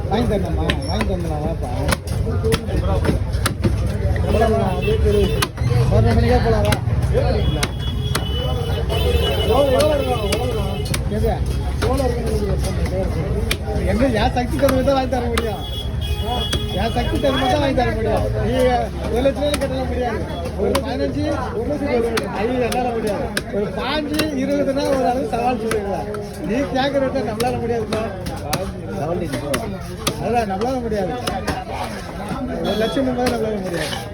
வாங்கி தரணுமா? வாங்கி தரணும் வாப்பா. 11 மணிக்கே போகலாம். எங்க என் சக்தி தகுந்த தான் வாங்கி தர முடியும். என் சக்தி தகுந்த தான் வாங்கி தர முடியும். நீ 1 லட்சம் கட்டல முடியாது. ஒரு 15 என்னால முடியாது. ஒரு 5 20னா ஒரு அளவு சவால் சொல்லுவீங்களா? நீ கேட்கறத நம்மளால முடியாதுப்பா. அதான் நம்மளால முடியாது. 1 லட்சம் நம்மளால முடியாது.